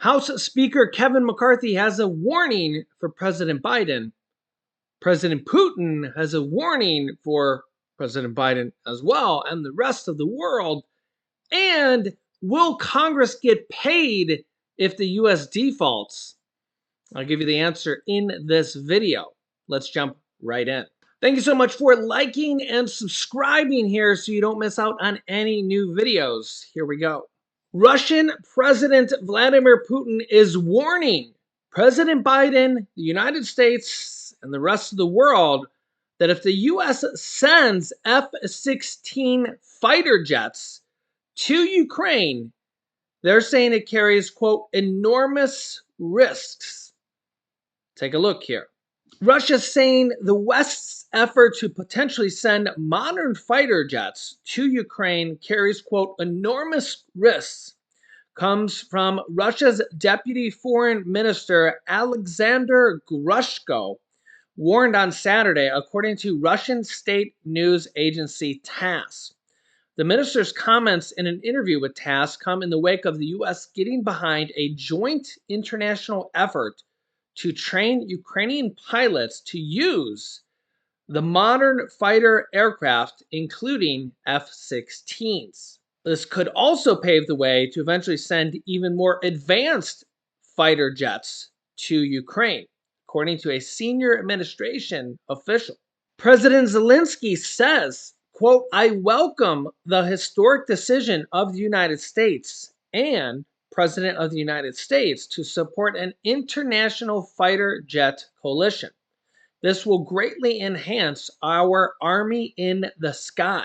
House Speaker Kevin McCarthy has a warning for President Biden. President Putin has a warning for President Biden as well and the rest of the world. And will Congress get paid if the U.S. defaults? I'll give you the answer in this video. Let's jump right in. Thank you so much for liking and subscribing here so you don't miss out on any new videos. Here we go. Russian President Vladimir Putin is warning President Biden, the United States, and the rest of the world that if the U.S. sends F-16 fighter jets to Ukraine, they're saying it carries, quote, enormous risks. Take a look here. Russia's saying the West's effort to potentially send modern fighter jets to Ukraine carries, quote, enormous risks. Comes from Russia's Deputy Foreign Minister Alexander Grushko, warned on Saturday, according to Russian state news agency TASS. The minister's comments in an interview with TASS come in the wake of the U.S. getting behind a joint international effort to train Ukrainian pilots to use the modern fighter aircraft, including F-16s. This could also pave the way to eventually send even more advanced fighter jets to Ukraine, according to a senior administration official. President Zelensky says, quote, I welcome the historic decision of the United States and President of the United States to support an international fighter jet coalition. This will greatly enhance our army in the sky.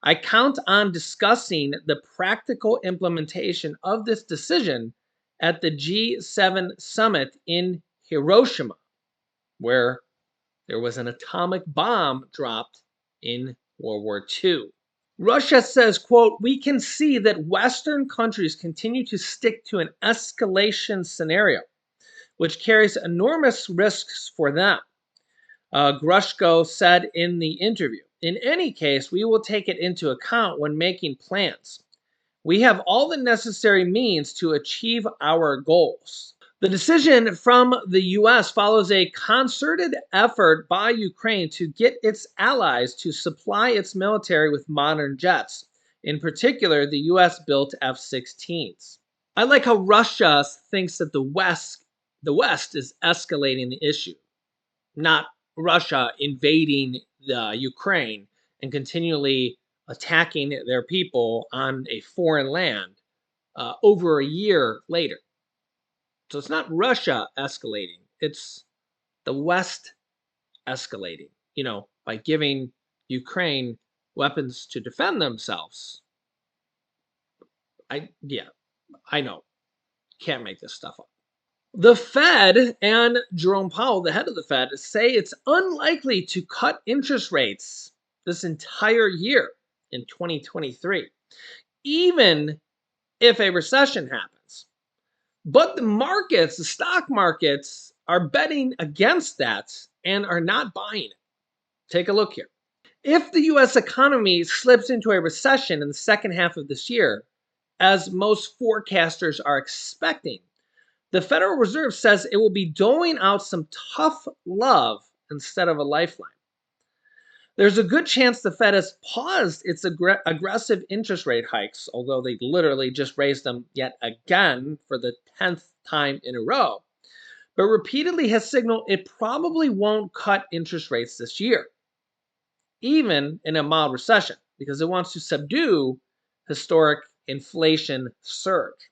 I count on discussing the practical implementation of this decision at the G7 summit in Hiroshima, where there was an atomic bomb dropped in World War II. Russia says, quote, we can see that Western countries continue to stick to an escalation scenario, which carries enormous risks for them. Grushko said in the interview, in any case, we will take it into account when making plans. We have all the necessary means to achieve our goals. The decision from the U.S. follows a concerted effort by Ukraine to get its allies to supply its military with modern jets, in particular the U.S.-built F-16s. I like how Russia thinks that the West is escalating the issue, not Russia invading the Ukraine and continually attacking their people on a foreign land over a year later. So it's not Russia escalating, it's the West escalating, by giving Ukraine weapons to defend themselves. I know. Can't make this stuff up. The Fed and Jerome Powell, the head of the Fed, say it's unlikely to cut interest rates this entire year in 2023, even if a recession happens. But the stock markets, are betting against that and are not buying it. Take a look here. If the U.S. economy slips into a recession in the second half of this year, as most forecasters are expecting, the Federal Reserve says it will be doling out some tough love instead of a lifeline. There's a good chance the Fed has paused its aggressive interest rate hikes, although they literally just raised them yet again for the 10th time in a row, but repeatedly has signaled it probably won't cut interest rates this year, even in a mild recession, because it wants to subdue historic inflation surge.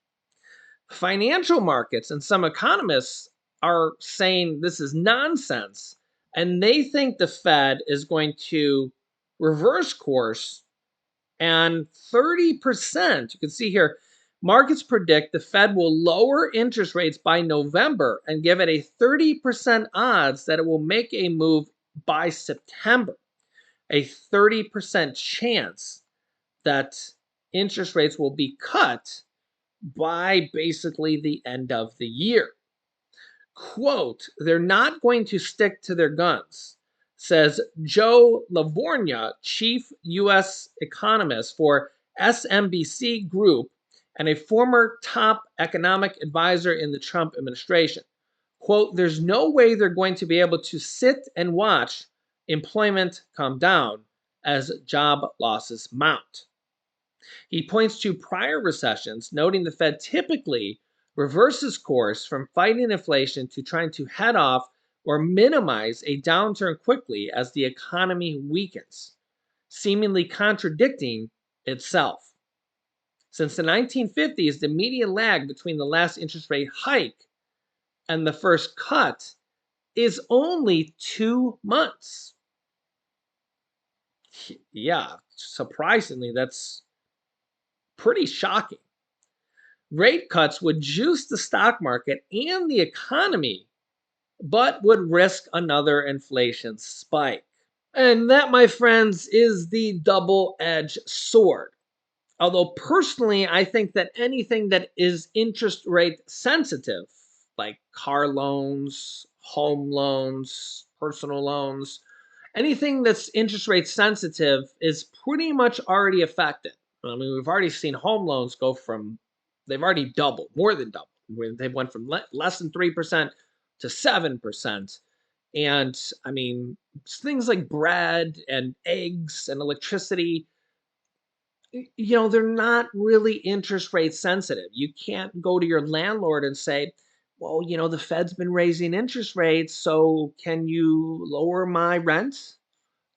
Financial markets and some economists are saying this is nonsense, and they think the Fed is going to reverse course, and 30%, you can see here, markets predict the Fed will lower interest rates by November and give it a 30% odds that it will make a move by September. A 30% chance that interest rates will be cut by basically the end of the year. Quote, they're not going to stick to their guns, says Joe Lavorgna, chief U.S. economist for SMBC Group and a former top economic advisor in the Trump administration. Quote, there's no way they're going to be able to sit and watch employment come down as job losses mount. He points to prior recessions, noting the Fed typically reverses course from fighting inflation to trying to head off or minimize a downturn quickly as the economy weakens, seemingly contradicting itself. Since the 1950s, the median lag between the last interest rate hike and the first cut is only 2 months. Yeah, surprisingly, that's pretty shocking. Rate cuts would juice the stock market and the economy, but would risk another inflation spike. And that, my friends, is the double-edged sword. Although personally, I think that anything that is interest rate sensitive, like car loans, home loans, personal loans, anything that's interest rate sensitive is pretty much already affected. I mean, we've already seen home loans go from, they've already doubled, more than doubled. They went from less than 3% to 7%. And I mean, things like bread and eggs and electricity, they're not really interest rate sensitive. You can't go to your landlord and say, well, the Fed's been raising interest rates, so can you lower my rent?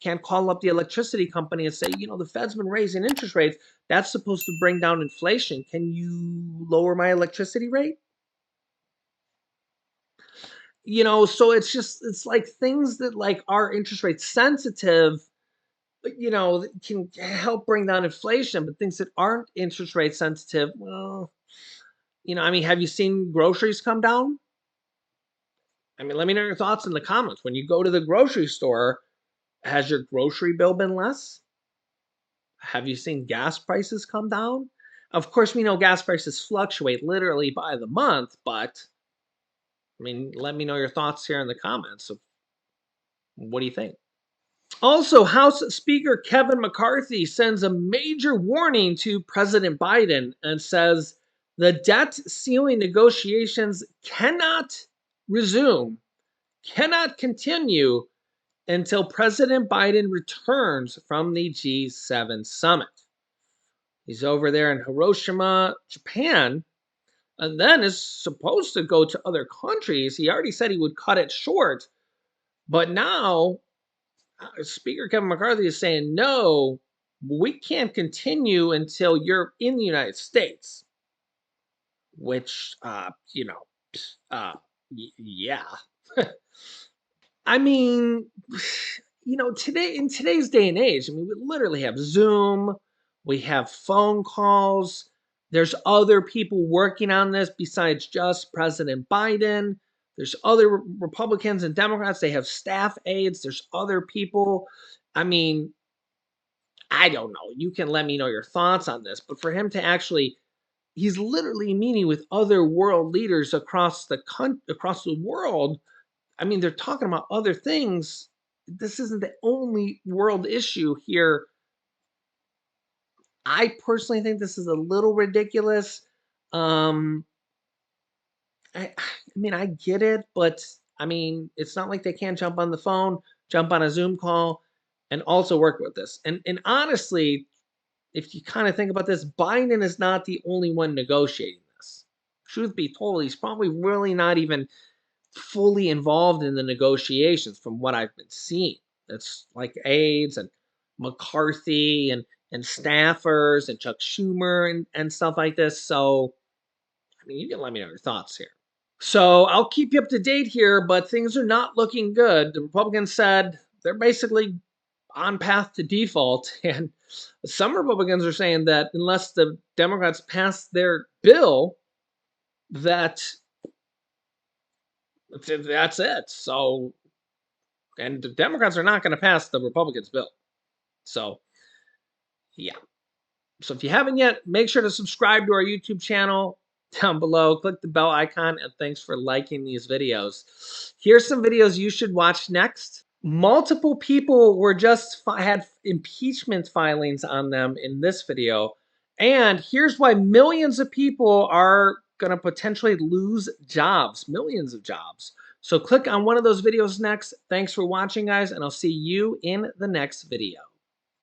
Can't call up the electricity company and say, the Fed's been raising interest rates. That's supposed to bring down inflation. Can you lower my electricity rate? So it's like things that like are interest rate sensitive, can help bring down inflation, but things that aren't interest rate sensitive, well, I mean, have you seen groceries come down? I mean, let me know your thoughts in the comments. When you go to the grocery store, has your grocery bill been less? Have you seen gas prices come down? Of course, we know gas prices fluctuate literally by the month, but I mean, let me know your thoughts here in the comments. Of what do you think? Also, House Speaker Kevin McCarthy sends a major warning to President Biden and says the debt ceiling negotiations cannot resume, cannot continue until President Biden returns from the G7 summit. He's over there in Hiroshima, Japan, and then is supposed to go to other countries. He already said he would cut it short, but now Speaker Kevin McCarthy is saying, no, we can't continue until you're in the United States, which, yeah. I mean, today, in today's day and age, I mean, we literally have Zoom, we have phone calls, there's other people working on this besides just President Biden. There's other Republicans and Democrats, they have staff aides, there's other people. I mean, I don't know. You can let me know your thoughts on this, but for him to actually, he's literally meeting with other world leaders across the world. I mean, they're talking about other things. This isn't the only world issue here. I personally think this is a little ridiculous. Um, I mean, I get it, but I mean, it's not like they can't jump on the phone, jump on a Zoom call, and also work with this. And honestly, if you kind of think about this, Biden is not the only one negotiating this. Truth be told, he's probably really not even fully involved in the negotiations from what I've been seeing. It's like aides and McCarthy and staffers and Chuck Schumer and stuff like this. So, I mean, you can let me know your thoughts here. So I'll keep you up to date here, but things are not looking good. The Republicans said they're basically on path to default, and some Republicans are saying that unless the Democrats pass their bill, that's it. So, and the Democrats are not going to pass the Republicans' bill. So, yeah. So if you haven't yet, make sure to subscribe to our YouTube channel down below. Click the bell icon, and thanks for liking these videos. Here's some videos you should watch next. Multiple people were just had impeachment filings on them in this video, And here's why millions of people are going to potentially lose jobs, millions of jobs. So click on one of those videos next. Thanks for watching, guys, and I'll see you in the next video.